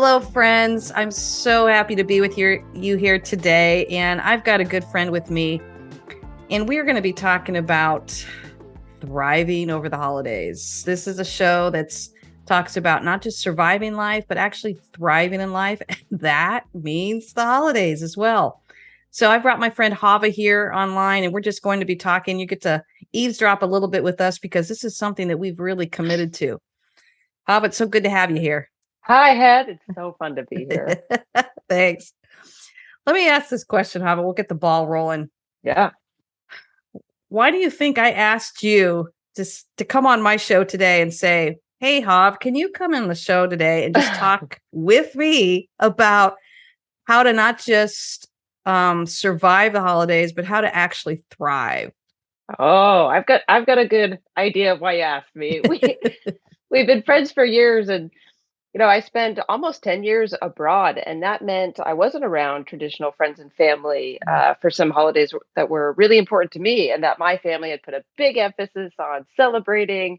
Hello, friends. I'm so happy to be with you here today. And I've got a good friend with me. And we're going to be talking about thriving over the holidays. This is a show that talks about not just surviving life, but actually thriving in life. And that means the holidays as well. So I brought my friend Havah here online, and we're just going to be talking. You get to eavesdrop a little bit with us because this is something that we've really committed to. Havah, it's so good to have you here. Hi, Head. It's so fun to be here. Thanks. Let me ask this question, Hava. We'll get the ball rolling. Yeah. Why do you think I asked you to come on my show today and say, hey, Hav, can you come in the show today and just talk with me about how to not just survive the holidays, but how to actually thrive? Oh, I've got a good idea of why you asked me. We've been friends for years, and I spent almost 10 years abroad, and that meant I wasn't around traditional friends and family for some holidays that were really important to me, and that my family had put a big emphasis on celebrating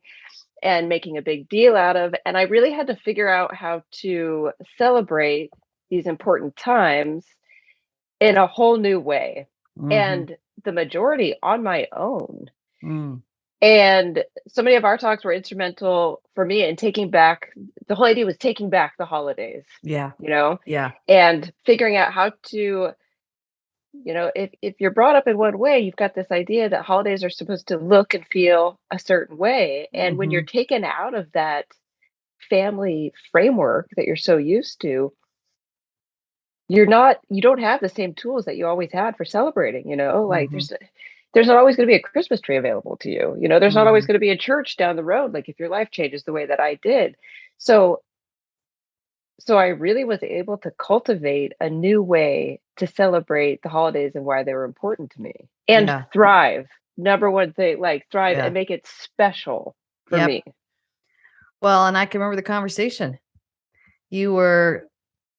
and making a big deal out of. And I really had to figure out how to celebrate these important times in a whole new way, Mm-hmm. and the majority on my own. Mm. And so many of our talks were instrumental for me in taking back the whole idea was taking back the holidays, Yeah. you know, Yeah. and figuring out how to, if you're brought up in one way, you've got this idea that holidays are supposed to look and feel a certain way. And when you're Mm-hmm. taken out of that family framework that you're so used to, you don't have the same tools that you always had for celebrating, like Mm-hmm. there's not always going to be a Christmas tree available to you. There's not Mm-hmm. always going to be a church down the road, like if your life changes the way that I did. So so I really was able to cultivate a new way to celebrate the holidays and why they were important to me. And Yeah. thrive. Number one thing, like thrive Yeah. and make it special for Yep. me. Well, and I can remember the conversation. You were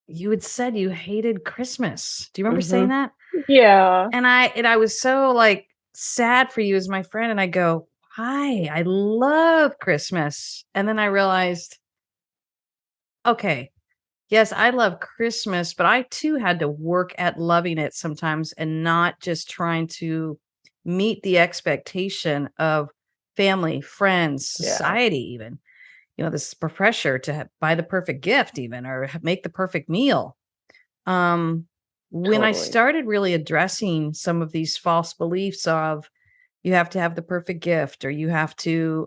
You had said you hated Christmas. Do you remember saying Mhm. that? Yeah. And I was so, like, sad for you as my friend, and I go, "Why? I love Christmas." And then I realized, okay, yes, I love Christmas, but I too had to work at loving it sometimes and not just trying to meet the expectation of family, friends, Yeah. society even. This pressure to buy the perfect gift even or make the perfect meal. Um, when I Totally. started really addressing some of these false beliefs of you have to have the perfect gift or you have to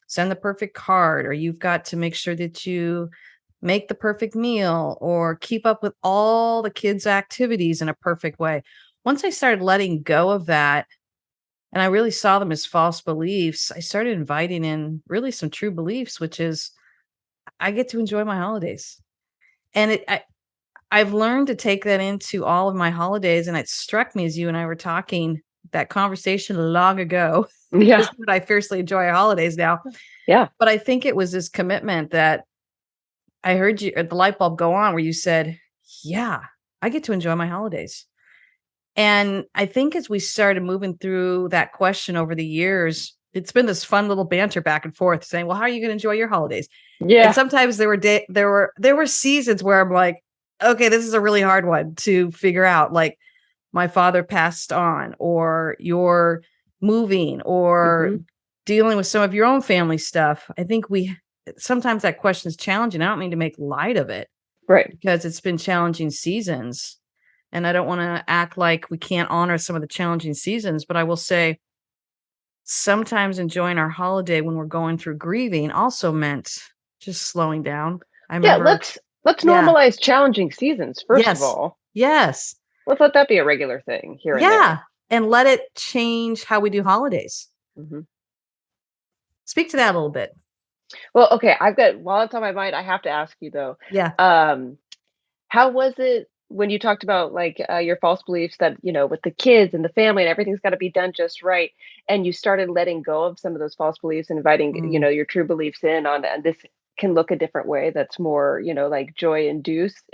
send the perfect card or you've got to make sure that you make the perfect meal or keep up with all the kids' activities in a perfect way. Once I started letting go of that and I really saw them as false beliefs, I started inviting in really some true beliefs, which is I get to enjoy my holidays. And I've learned to take that into all of my holidays, and it struck me as you and I were talking that conversation long ago, Yeah. because I fiercely enjoy our holidays now. Yeah. But I think it was this commitment that I heard you the light bulb go on where you said, "Yeah, I get to enjoy my holidays." And I think as we started moving through that question over the years, it's been this fun little banter back and forth saying, "Well, how are you gonna enjoy your holidays?" And Yeah. sometimes there were seasons where I'm like, "Okay, this is a really hard one to figure out." Like, my father passed on, or you're moving, or Mhm. dealing with some of your own family stuff. I think we sometimes that question is challenging. I don't mean to make light of it Right. because it's been challenging seasons, and I don't wanna act like we can't honor some of the challenging seasons, but I will say sometimes enjoying our holiday when we're going through grieving also meant just slowing down. I Yeah, remember. let's Yeah. normalize challenging seasons, first of Yes. all. Yes. Let's let that be a regular thing here and Yeah, there. and let it change how we do holidays. Mhm. Speak to that a little bit. Well, okay, while it's on my mind, I have to ask you though. Yeah. Um, how was it when you talked about like your false beliefs that, with the kids and the family and everything's got to be done just right, and you started letting go of some of those false beliefs and inviting, Mm. your true beliefs in on, and this can look a different way that's more, like Yeah.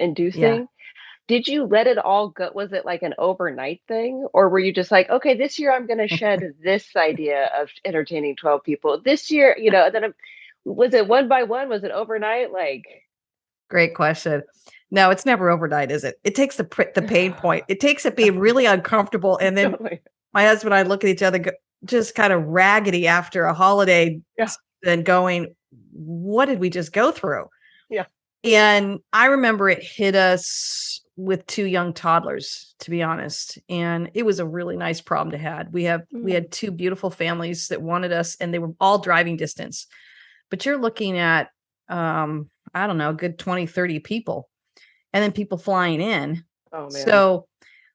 inducing. Did you let it all go? Was it like an overnight thing? Or were you just like, okay, this year I'm going to shed this idea of entertaining 12 people. This year, was it one by one? Was it overnight? Like, Great question. No, it's never overnight, is it? It takes the pain point. It takes it being really uncomfortable, and then Totally. my husband and I look at each other just kind of raggedy after a holiday Yeah. season going, "What did we just go through?" Yeah. And I remember it hit us with 2 young toddlers, to be honest, and it was a really nice problem to had. We Mm. had 2 beautiful families that wanted us, and they were all driving distance. But you're looking at, I don't know, a good 20, 30 people, and then people flying in. Oh man. So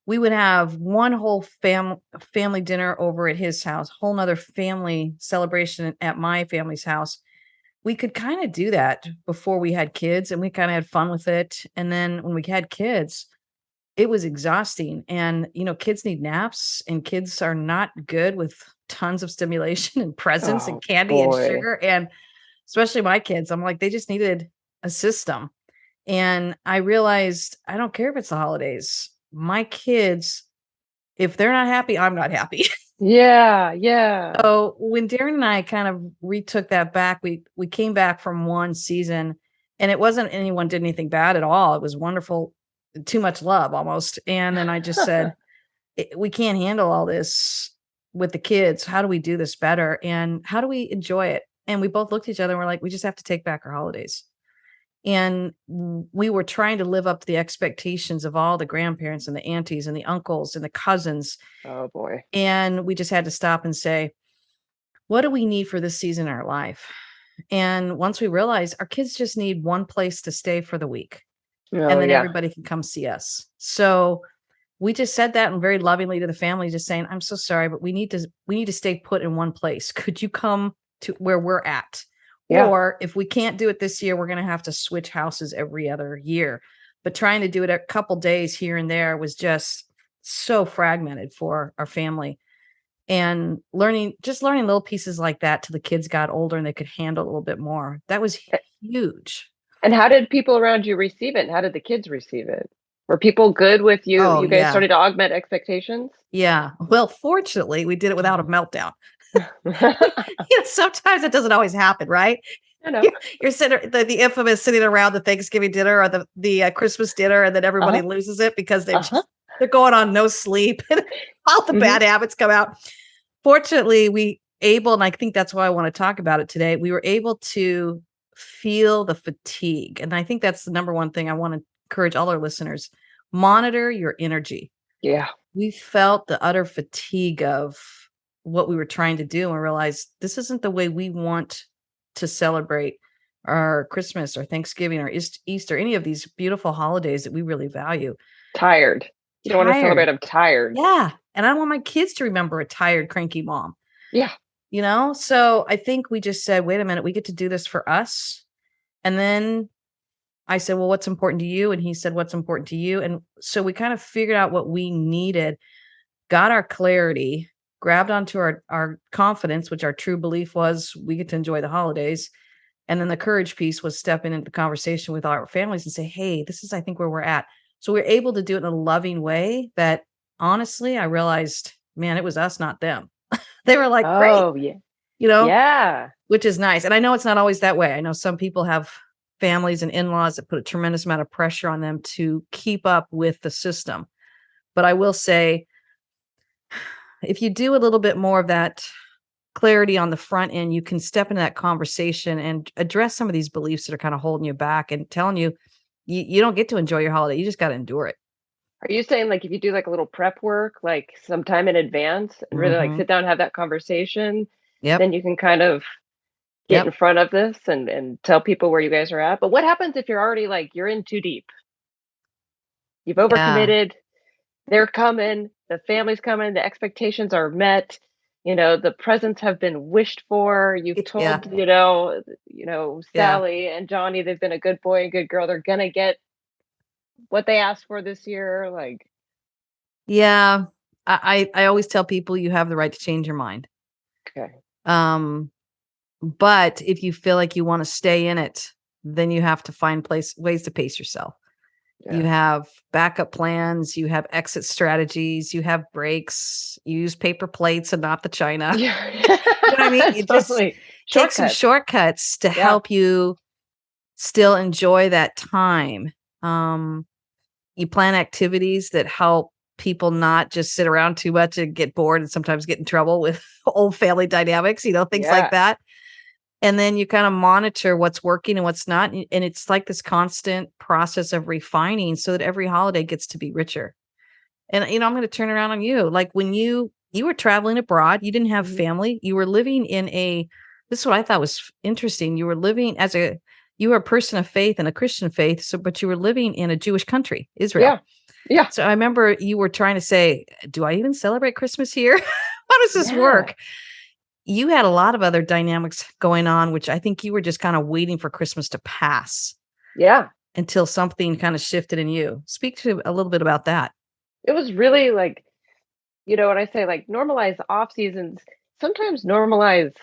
we would have one whole family dinner over at his house, whole 'nother family celebration at my family's house. We could kinda do that before we had kids, and we kinda had fun with it, and then when we had kids, it was exhausting, and, kids need naps, and kids are not good with tons of stimulation and presents and Oh candy and boy. sugar, and especially my kids, I'm like, they just needed a system, and I realized I don't care if it's the holidays. My kids, if they're not happy, I'm not happy. Yeah, yeah. So, when Darren and I kind of retook that back, we came back from one season, and it wasn't anyone did anything bad at all. It was wonderful, too much love almost. And then I just said, We can't handle all this with the kids. How do we do this better? And how do we enjoy it?" And we both looked at each other and we're like, "We just have to take back our holidays." And we were trying to live up to the expectations of all the grandparents and the aunties and the uncles and the cousins. Oh boy. And we just had to stop and say, what do we need for this season in our life? And once we realized our kids just need one place to stay for the week, and Oh then yeah. everybody can come see us. So we just said that, and very lovingly to the family, just saying, "I'm so sorry, but we need to stay put in one place. Could you come to where we're at? Yeah. Or if we can't do it this year, we're gonna have to switch houses every other year." But trying to do it a couple days here and there was just so fragmented for our family. And learning little pieces like that till the kids got older and they could handle a little bit more. That was huge. And how did people around you receive it? And how did the kids receive it? Were people good with you? Oh, You guys yeah. started to augment expectations? Yeah. Well, fortunately, we did it without a meltdown. I Sometimes it doesn't always happen, right? know. You're sitting the infamous sitting around the Thanksgiving dinner or the Christmas dinner, and then everybody Uh-huh. loses it because Uh-huh. they're going on no sleep, and all the Mhm. bad habits come out. Fortunately, and I think that's why I wanna talk about it today, we were able to feel the fatigue, and I think that's the number one thing I wanna encourage all our listeners. Monitor your energy. Yeah. We felt the utter fatigue of what we were trying to do and realized this isn't the way we want to celebrate our Christmas or Thanksgiving or Easter, any of these beautiful holidays that we really value. Tired. You don't wanna celebrate, Tired. I'm tired. Yeah, and I don't want my kids to remember a tired, cranky mom, Yeah. So I think we just said, "Wait a minute, we get to do this for us." And then I said, "Well, what's important to you?" And he said, "What's important to you?" And so we kind of figured out what we needed, got our clarity, grabbed onto our confidence, which our true belief was we get to enjoy the holidays. And then the courage piece was stepping into the conversation with our families and say, "Hey, this is, I think, where we're at." So we're able to do it in a loving way that honestly, I realized, man, it was us, not them. They were like, "Great," Oh, yeah. you know, Yeah. which is nice. And I know it's not always that way. I know some people have families and in-laws that put a tremendous amount of pressure on them to keep up with the system. But I will say, if you do a little bit more of that clarity on the front end, you can step into that conversation and address some of these beliefs that are kind of holding you back and telling you you don't get to enjoy your holiday. You just got to endure it. Are you saying, like, if you do, like, a little prep work, like, some time in advance and really, like, Hmm. sit down and have that conversation, Yep. then you can kind of get in Yep. front of this and tell people where you guys are at? But what happens if you're already, like, you're in too deep? You've Yeah. overcommitted, they're coming, the family's coming, the expectations are met, the presents have been wished for, you've Yeah. told, Yeah. Sally and Johnny they've been a good boy and good girl, they're gonna get what they asked for this year, like. Yeah. I always tell people you have the right to change your mind. Okay. Um, but if you feel like you want to stay in it, then you have to find ways to pace yourself. You Yeah. have backup plans, you have exit strategies, you have breaks, you use paper plates and not the china. Yeah. You know what I mean? You just Totally. take some Shortcuts. shortcuts to Yeah. help you still enjoy that time. Um, you plan activities that help people not just sit around too much and get bored and sometimes get in trouble with old family dynamics, things like Yeah. that. And then you kind of monitor what's working and what's not. And it's like this constant process of refining so that every holiday gets to be richer. And, I'm going to turn around on you. Like when you were traveling abroad, you didn't have Mhm. family. You were living in this is what I thought was interesting. You were living you were a person of faith and a Christian faith. So, but you were living in a Jewish country, Israel. Yeah. Yeah. So I remember you were trying to say, do I even celebrate Christmas here? How does this Yeah. work? You had a lot of other dynamics going on, which I think you were just kind of waiting for Christmas to pass Yeah. until something kind of shifted in you. Speak to a little bit about that. It was really like, when I say like normalize off seasons, sometimes normalize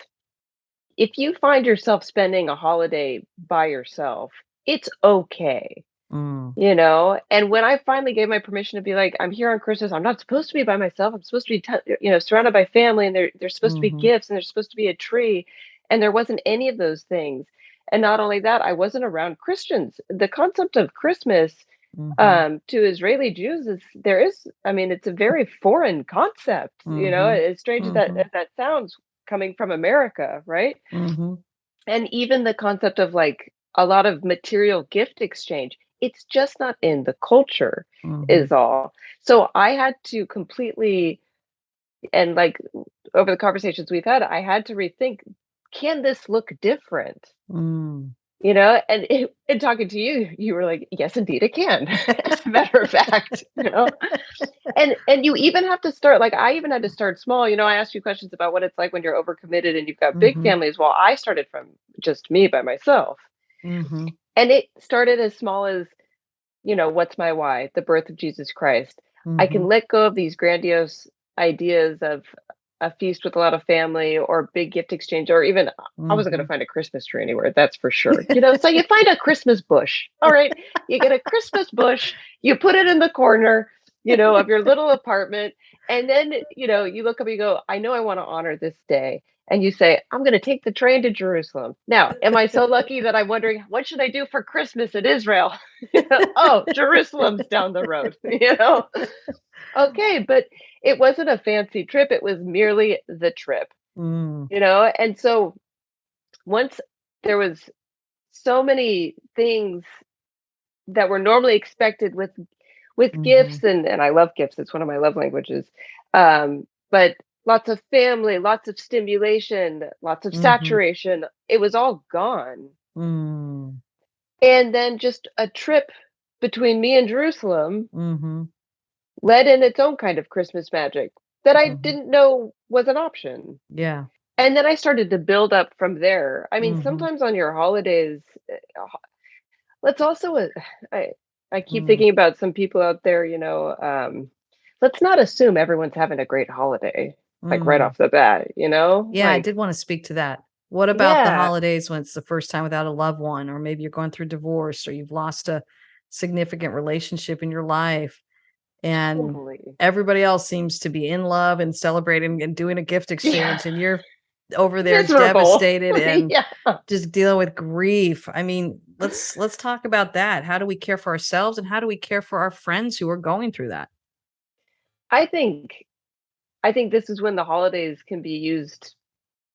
if you find yourself spending a holiday by yourself, it's okay. Mm, And when I finally gave my permission to be like, I'm here on Christmas, I'm not supposed to be by myself. I'm supposed to be, surrounded by family, and there's supposed to be mhm, gifts, and there's supposed to be a tree, and there wasn't any of those things. And not only that, I wasn't around Christians. The concept of Christmas, mhm, to Israeli Jews I mean, it's a very foreign concept. mhm, As strange as mhm, that sounds, coming from America, right? mhm, And even the concept of, like, a lot of material gift exchange, it's just not in the culture, mhm, is all. So I had to completely, and, like, over the conversations we've had, I had to rethink, "Can this look different?" mm. And in talking to you, you were like, "Yes, indeed, it can." As a matter of fact, And you even have to start, like, I even had to start small. I asked you questions about what it's like when you're overcommitted and you've got big Mhm, families. Well, I started from just me by myself. mhm, And it started as small as, what's my why? The birth of Jesus Christ. I can mhm, let go of these grandiose ideas of a feast with a lot of family or big gift exchange, or even I wasn't going to mhm. find a Christmas tree anywhere, that's for sure. So you find a Christmas bush. All right. You get a Christmas bush, you put it in the corner, of your little apartment. And then, you look up and you go, I know I want to honor this day. And you say, I'm going to take the train to Jerusalem. Now, am I so lucky that I'm wondering, what should I do for Christmas in Israel? Oh, Jerusalem's down the road, Okay, but it wasn't a fancy trip, it was merely the trip, Mm, And so once there was so many things that were normally expected with mhm, gifts, and I love gifts, it's one of my love languages. But lots of family, lots of stimulation, lots of mhm, saturation, it was all gone. mm, And then just a trip between me and Jerusalem mhm, led in its own kind of Christmas magic that I mhm. didn't know was an option. Yeah. And then I started to build up from there. I mean, Mhm, sometimes on your holidays, let's also, I, I keep mm, thinking about some people out there, let's not assume everyone's having a great holiday, like right mm. off the bat, Yeah, I like, did wanna speak to that. What about the yeah, holidays when it's the first time without a loved one, or maybe you're going through divorce, or you've lost a significant relationship in your life, and totally. everybody else seems to be in love and celebrating and doing a gift Yeah, exchange, and you're over there miserable. devastated and Yeah. just dealing with grief. I mean, let's talk about that. How do we care for ourselves, and how do we care for our friends who are going through that? I think, I think this is when the holidays can be used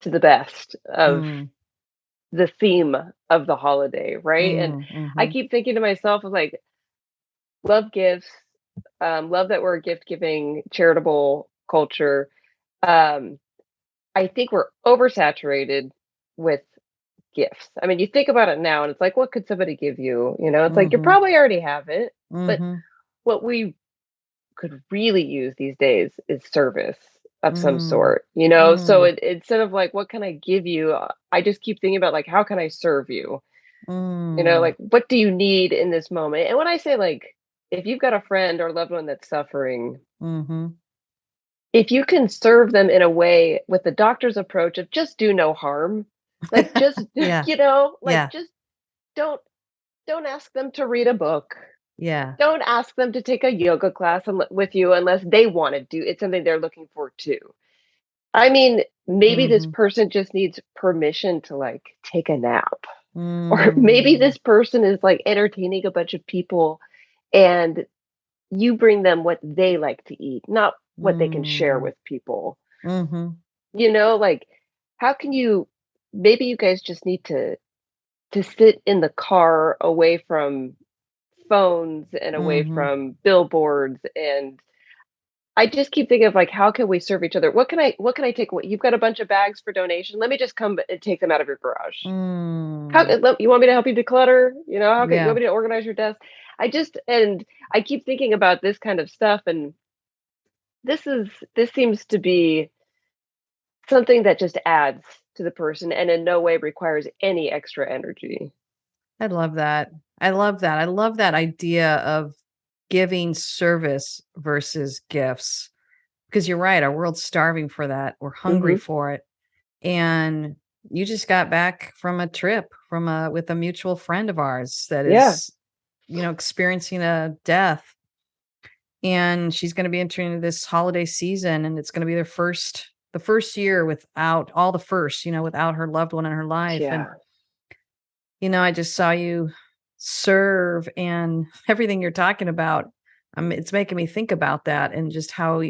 to the best of Mm, the theme of the holiday, right? And mm, I mhm, keep thinking to myself of like, love gifts, love that we're a gift giving, charitable culture. Um, I think we're oversaturated with gifts. I mean, you think about it now, and it's like, what could somebody give you? It's like you mhm, probably already have it, but mhm, what we could really use these days is service of some mm, sort. So mm, instead of like, what can I give you? I just keep thinking about like, how can I serve you? mm, Like, what do you need in this moment? And when I say like, if you've got a friend or loved one that's suffering, mhm. if you can serve them in a way with the doctor's approach of just do no harm, like just, Yeah, like yeah, just don't don't ask them to read a book. yeah. Don't ask them to take a yoga class with you unless they want to do it's something they're looking for too. I mean, maybe this Mhm, person just needs permission to like take a nap. Or maybe Mm. this person is like entertaining a bunch of people and you bring them what they like to eat, not what they can share Mm. with people. Mhm. Like how can you maybe you guys just need to sit in the car away from phones and away Mhm. from billboards and I just keep thinking of like how can we serve each other? What can I take away? You've got a bunch of bags for donation. Let me just come and take them out of your garage. How Mm. you want me to help you declutter? How can you Yeah. want me to organize your desk? And I keep thinking about this kind of stuff and this seems to be something that just adds to the person and in no way requires any extra energy. I love that. I love that. I love that idea of giving service versus gifts. Because you're right, our world's starving for that. We're hungry Mhm. for it. And you just got back from a trip from a with a mutual friend of ours that Yeah. is, experiencing a death. And she's gonna be entering into this holiday season, and it's gonna be the first year without all the firsts, without her loved one in her life. And, Yeah. I just saw you serve and everything you're talking about. It's making me think about that and just how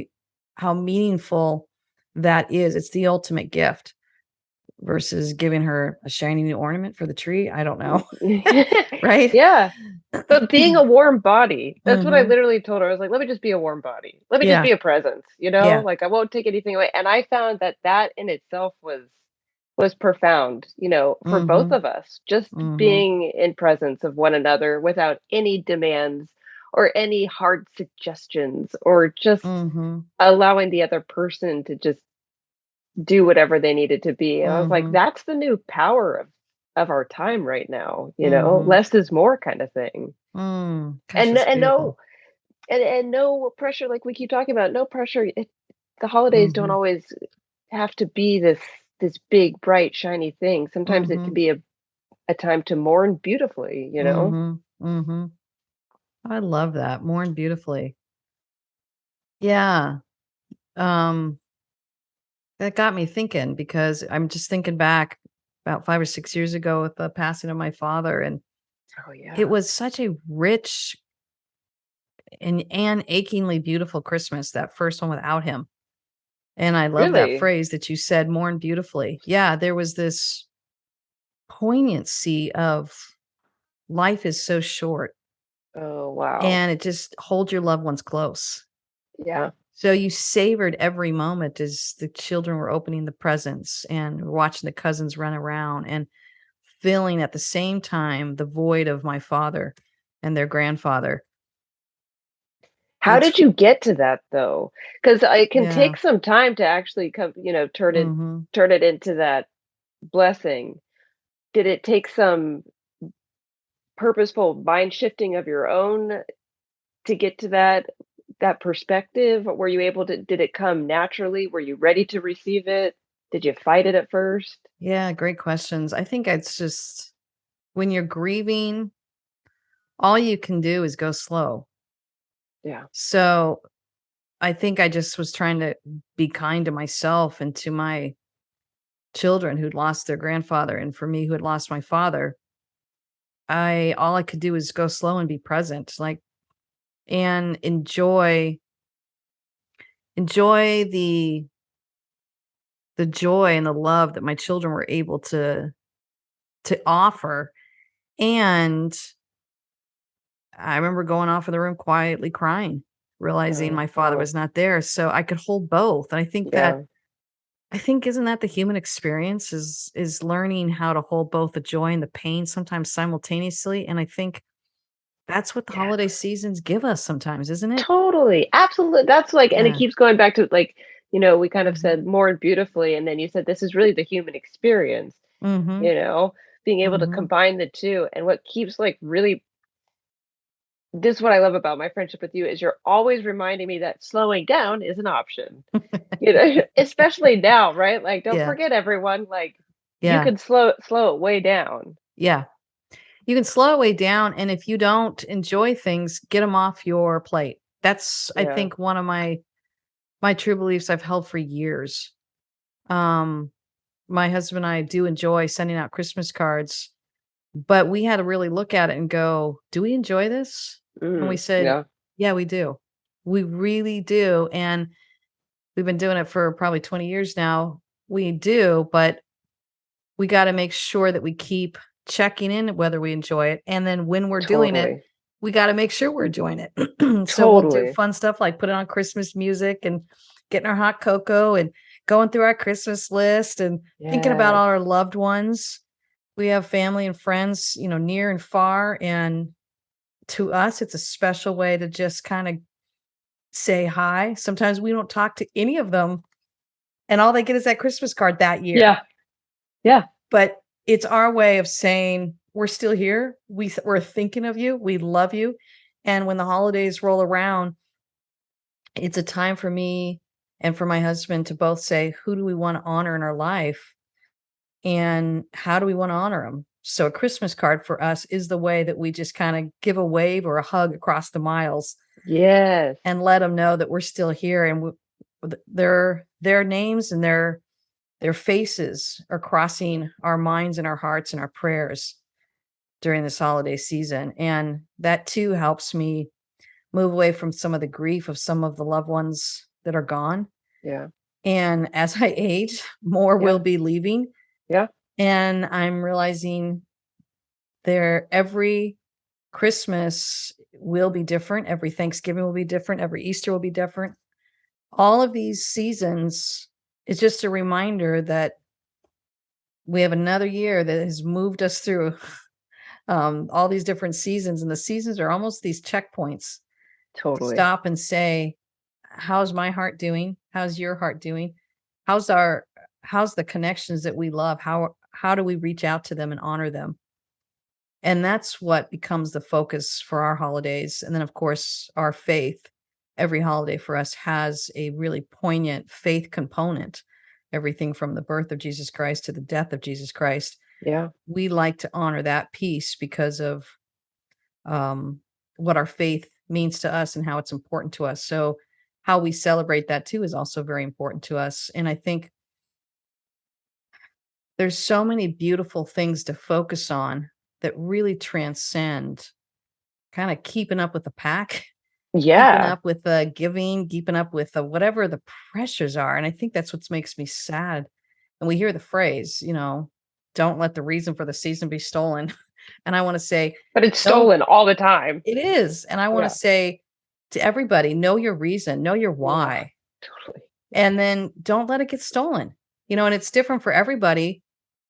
meaningful that is. It's the ultimate gift versus giving her a shiny new ornament for the tree. I don't know. Right? Yeah. But being a warm body, that's what I Mhm. literally told her. I was like, "Let me just be a warm body. Let me just Yeah. be a presence," Yeah. Like, I won't take anything away, and I found that that in itself was profound, for both Mhm. of us, just Mhm. being in presence of one another without any demands or any hard suggestions or just Mhm. allowing the other person to just do whatever they needed to be, and I was like, Mhm. "That's the new power of our time right now," Mhm. less is more kind of thing. Gosh, And that's and no beautiful. and no pressure, like we keep talking about, no pressure. The holidays don't Mhm. always have to be this big, bright, shiny thing. Sometimes it can Mhm. be a time to mourn beautifully. Mhm. Mhm. I love that. Mourn beautifully. Yeah. Um, that got me thinking because I'm just thinking back about 5 or 6 years ago with the passing of my father, and Oh, it yeah. was such a rich and achingly beautiful Christmas, that first one without him. And I love that Really? phrase that you said, "Mourn beautifully." Yeah, there was this poignancy of life is so short, Oh, wow. and it just hold your loved ones close. Yeah. So you savored every moment as the children were opening the presents and watching the cousins run around and feeling at the same time the void of my father and their grandfather. How It's did you get to that though? Because it can yeah. take some time to actually come, Mhm. turn it into that blessing. Did it take some purposeful mind shifting of your own to get to that perspective? Were you able to did it come naturally? Were you ready to receive it? Did you fight it at first? Yeah, great questions. I think it's just when you're grieving, all you can do is go slow. Yeah. So, I think I just was trying to be kind to myself and to my children who'd lost their grandfather, and for me who had lost my father. I all I could do is go slow and be present, like, and enjoy the joy and the love that my children were able to offer. And I remember going off in the room quietly crying, realizing Oh, my father wow. was not there, so I could hold both. And Yeah. I think isn't that the human experience is learning how to hold both the joy and the pain sometimes simultaneously, and I think that's what the Yeah. holiday seasons give us sometimes, isn't it? Totally. Absolutely. That's like and it Yeah. keeps going back to like, we kind of Mhm. said more beautifully and then you said this is really the human experience, Mhm. you know, being able to Mhm. combine the two. And what keeps like really this is what I love about my friendship with you is you're always reminding me that slowing down is an option. Especially now, right? Like don't Yeah. forget everyone, like you Yeah. can slow it way down. Yeah. You can slow it way down, and if you don't enjoy things, get them off your plate. That's, I Yeah. think, one of my true beliefs I've held for years. Um, my husband and I do enjoy sending out Christmas cards, but we had to really look at it and go, "Do we enjoy this?" And we said, Yeah. "Yeah, we do. We really do." And we've been doing it for probably 20 years now. We do, but we gotta make sure that we keep checking in whether we enjoy it, and then when we're doing it, Totally. we gotta make sure we're enjoying it. So we'll do Totally. fun stuff like putting on Christmas music and getting our hot cocoa and going through our Christmas list and thinking about Yes. all our loved ones. We have family and friends, near and far, and to us, it's a special way to just kinda say hi. Sometimes we don't talk to any of them, and all they get is that Christmas card that year. Yeah. Yeah. But it's our way of saying, "We're still here. We're thinking of you. We love you." And when the holidays roll around, it's a time for me and for my husband to both say, "Who do we wanna honor in our life, and how do we wanna honor them?" So a Christmas card for us is the way that we just kinda give a wave or a hug across the miles Yes. and let them know that we're still here, and their names and their faces are crossing our minds and our hearts and our prayers during this holiday season, and that too helps me move away from some of the grief of some of the loved ones that are gone, Yeah. and as I age, more will Yeah. be leaving, Yeah. and I'm realizing every Christmas will be different, every Thanksgiving will be different, every Easter will be different. All of these seasons is just a reminder that we have another year that has moved us through all these different seasons, and the seasons are almost these checkpoints to Totally. stop and say, "How's my heart doing? How's your heart doing? How's our how's the connections that we love? How do we reach out to them and honor them?" And that's what becomes the focus for our holidays. And then, of course, our faith. Every holiday for us has a really poignant faith component. Everything from the birth of Jesus Christ to the death of Jesus Christ. Yeah. We like to honor that piece because of um, what our faith means to us and how it's important to us. So, how we celebrate that too is also very important to us. And I think there's so many beautiful things to focus on that really transcend kind of keeping up with the pack, keeping Yeah. up with the giving, keeping up with the whatever the pressures are. And I think that's what makes me sad. And we hear the phrase, don't let the reason for the season be stolen. And I want to say, But it's no, stolen all the time. it is. And I want to Yeah. say to everybody, know your reason, know your Yeah. why, Totally. Yeah. and then don't let it get stolen. And it's different for everybody,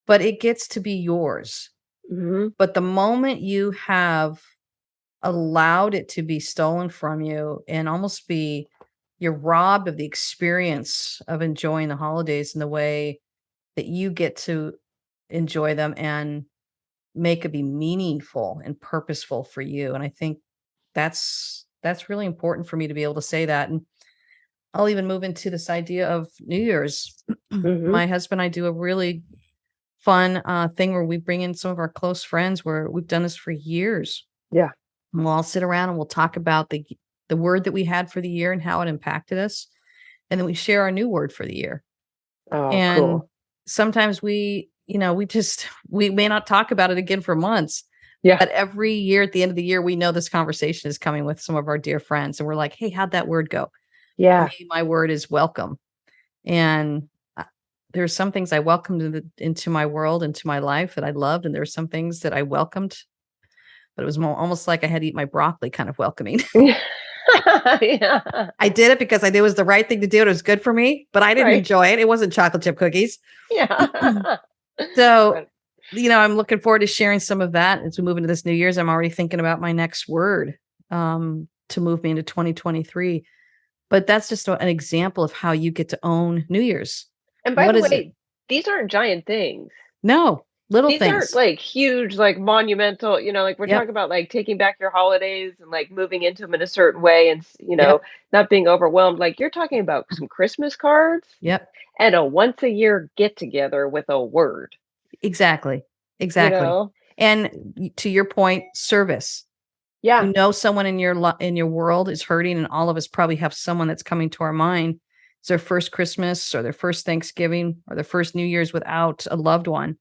but it gets to be yours. Mhm. But the moment you have allowed it to be stolen from you and almost you're robbed of the experience of enjoying the holidays in the way that you get to enjoy them and make it be meaningful and purposeful for you. And I think that's really important for me to be able to say that. And I'll even move into this idea of New Year's. Mhm. My husband and I do a really fun thing where we bring in some of our close friends where we've done this for years. Yeah. And we'll all sit around and we'll talk about the word that we had for the year and how it impacted us. And then we share our new word for the year. Oh, And cool. sometimes we may not talk about it again for months, Yeah. but every year at the end of the year, we know this conversation is coming with some of our dear friends. And we're like, "Hey, how'd that word go?" For Yeah. me, my word is welcome. And there's some things I welcomed into my world, into my life that I loved. And there's some things that I welcomed, but it was more almost like I had to eat my broccoli kind of welcoming. Yeah. I did it because I knew it was the right thing to do. And it was good for me, but I didn't Right. enjoy it. It wasn't chocolate chip cookies. Yeah. So, But I'm looking forward to sharing some of that as we move into this New Year's. I'm already thinking about my next word to move me into 2023. But that's just an example of how you get to own New Year's. and by What the is it? way, these aren't giant things. No, little These aren't, things. like, huge, like, monumental, like, we're Yep. talking about, like, taking back your holidays and, like, moving into them in a certain way and, Yep. not being overwhelmed. Like, you're talking about some Christmas cards Yep. and a once a year get together with a word, Exactly. you Exactly. know? And to your point, service. Yeah. You know someone in in your world is hurting, and all of us probably have someone that's coming to our mind. It's their first Christmas or their first Thanksgiving or their first New Year's without a loved one.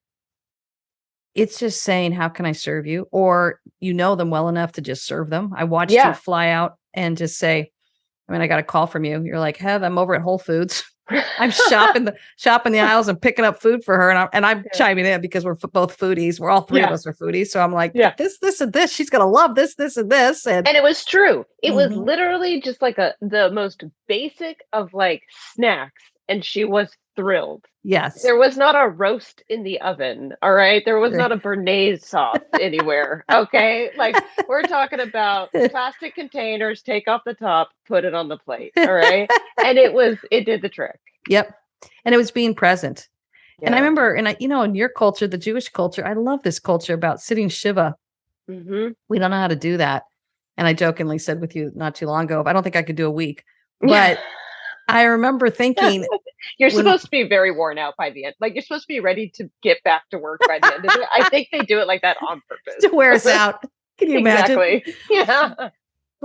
it's just saying, "How can I serve you?" Or you know them well enough to just serve them. I watched you Yeah. fly out and just say, I mean, I got a call from you. You're like, "Hev, I'm over at Whole Foods. I'm shopping the aisles and picking up food for her." And I'm Yeah. chiming in because we're both foodies. We're all 3 of Yeah. us are foodies. So I'm like, Yeah. "Get this, and this. She's gonna love this, and this." And And it was true. It was Mhm. literally just like the most basic of, like, snacks, and she was thrilled. Yes. There was not a roast in the oven, all right? There was Right. not a béarnaise sauce anywhere, okay? Like, we're talking about plastic containers, take off the top, put it on the plate, all right? And it did the trick. Yep. And it was being present. And I Yeah. remember, in your culture, the Jewish culture, I love this culture about sitting Shiva. Mhm. We don't know how to do that. And I jokingly said with you not too long ago, I don't think I could do a week. But I remember thinking You're when supposed to be very worn out by the end. Like, you're supposed to be ready to get back to work by the end of it. I think they do it like that on to wear us purpose. out. Can you imagine? Exactly. Yeah.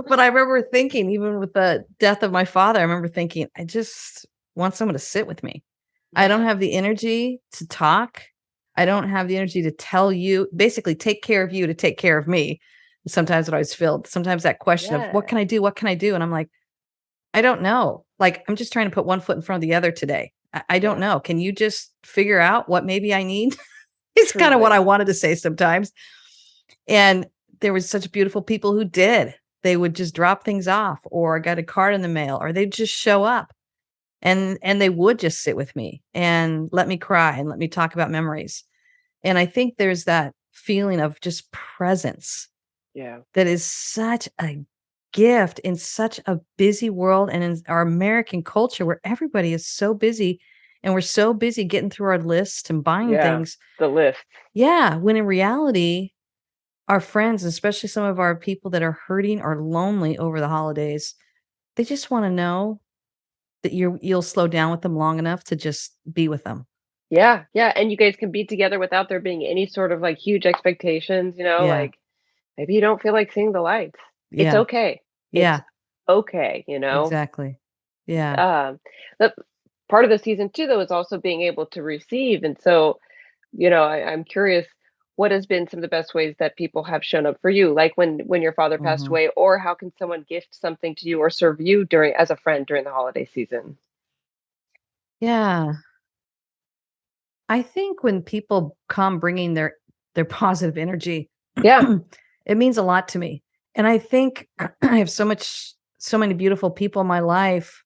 But I remember thinking, even with the death of my father, I remember thinking, I just want someone to sit with me. I don't Yeah. have the energy to talk. I don't have the energy to tell you, basically take care of you to take care of me. Sometimes what I was filled, sometimes that question of what Yeah. can I do? What can I do? And I'm like, I don't know. Like, I'm just trying to put one foot in front of the other today. I don't Yeah. know. Can you just figure out what maybe I need? It's kind of what I Truly. wanted to say sometimes. And there was such beautiful people who did. They would just drop things off or got a card in the mail or they'd just show up and they would just sit with me and let me cry and let me talk about memories. And I think there's that feeling of just presence Yeah. that is such a gift in such a busy world and in our American culture where everybody is so busy and we're so busy getting through our lists and buying Yeah. things. The list. Yeah, when in reality, our friends, especially some of our people that are hurting or lonely over the holidays, they just want to know that you'll slow down with them long enough to just be with them. Yeah. Yeah. And you guys can be together without there being any sort of like huge expectations, Yeah. like maybe you don't feel like seeing the lights. It's Yeah. okay. It's Yeah. okay. Exactly. Yeah. Um, the part of the season too, though, is also being able to receive. And so, I'm curious, what has been some of the best ways that people have shown up for you, like when your father passed Mhm. away, or how can someone gift something to you or serve you during as a friend during the holiday season? Yeah. I think when people come bringing their positive energy, Yeah, it means a lot to me. And I think I have so many beautiful people in my life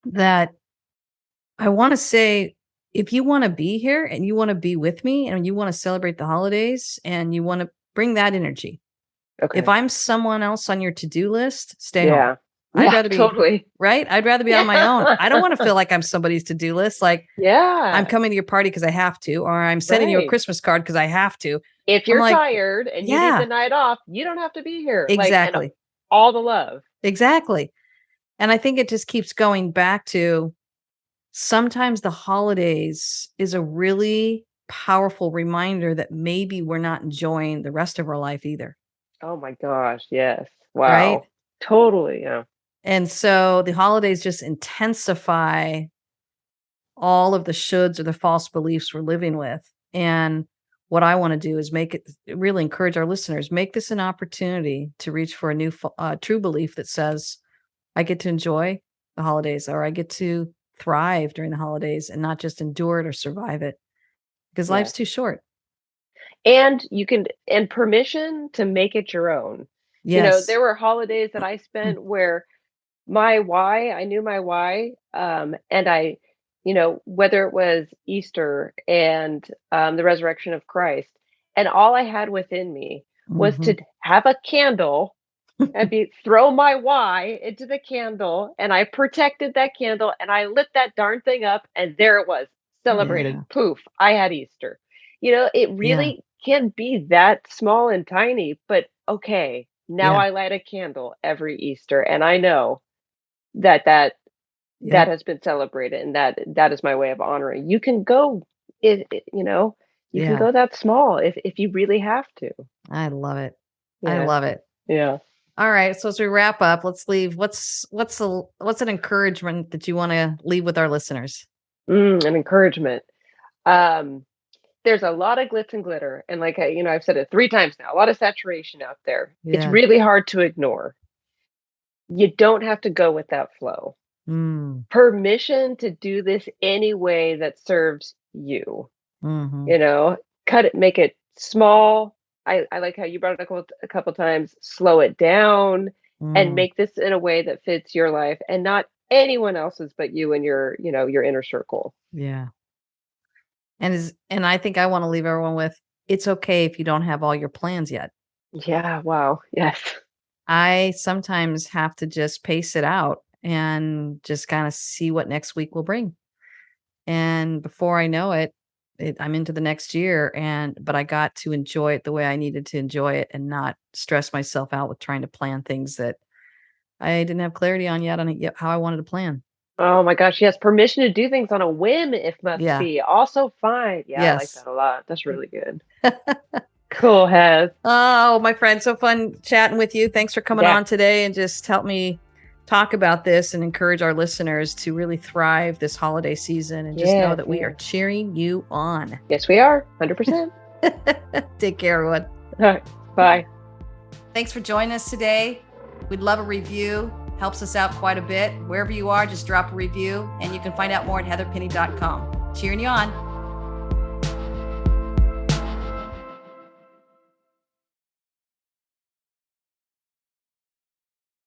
that I wanna say, if you wanna be here and you wanna be with me and you wanna celebrate the holidays and you wanna bring that energy. If okay. I'm someone else on your to-do list, stay home. Yeah. I'd Yeah, rather be totally. right? I'd rather be on my own. Yeah. I don't wanna feel like I'm somebody's to-do list, like, I'm Yeah, coming to your party because I have to, or I'm sending you a right. Christmas card because I have to. If I'm you're like, tired and you need the yeah, night off, you don't have to be here, like, and exactly, all the love. exactly. And I think it just keeps going back to sometimes the holidays is a really powerful reminder that maybe we're not enjoying the rest of our life either, Oh my gosh, yes. right? Wow. Totally, yeah. And so the holidays just intensify all of the shoulds or the false beliefs we're living with. And what I want to do is make it really encourage our listeners, make this an opportunity to reach for a new true belief that says, I get to enjoy the holidays or I get to thrive during the holidays and not just endure it or survive it because life's Yes. too short. And you can and permission to make it your own. Yes. There were holidays that I spent where I knew my why, and whether it was Easter and, the resurrection of Christ, and all I had within me was Hmm. to have a candle and throw my why into the candle, and I protected that candle, and I lit that darn thing up, and there it was, celebrated. Yeah. Poof, I had Easter. It Yeah. really can be that small and tiny, but okay, now Yeah. I light a candle every Easter, and I know that Yep. has been celebrated, and that is my way of honoring. You can go, you can Yeah. go that small if you really have to. I love it. I Yeah, love it. yeah. All right. So as we wrap up, let's leave. What's an encouragement that you want to leave with our listeners? An encouragement. Um, there's a lot of glitz and glitter, and like I've said it 3 times now, a lot of saturation out there. It's Yeah. really hard to ignore. You don't have to go with that flow. Mm. Permission to do this any way that serves you. Mhm. You know, cut it, make it small. I like how you brought it a couple times. Slow it down and Mm. make this in a way that fits your life and not anyone else's but you and your inner circle. Yeah. And I think I wanna leave everyone with, it's okay if you don't have all your plans yet. Yeah, wow. Yes. I sometimes have to just pace it out and just kinda see what next week will bring. And before I know it, I'm into the next year, but I got to enjoy it the way I needed to enjoy it and not stress myself out with trying to plan things that I didn't have clarity on yet how I wanted to plan. Oh my gosh, yes, permission to do things on a whim if must Yeah. be. Also fine. Yeah, I like Yes. that a lot. That's really good. Cool, Has. Oh, my friend, so fun chatting with you. Thanks for coming Yeah. on today and just help me talk about this and encourage our listeners to really thrive this holiday season and just know Yes, that we are yes. cheering you on. Yes, we are. 100%. Take care, everyone. All right. Bye. Thanks for joining us today. We'd love a review. Helps us out quite a bit. Wherever you are, just drop a review, and you can find out more at heatherpenny.com. Cheering you on.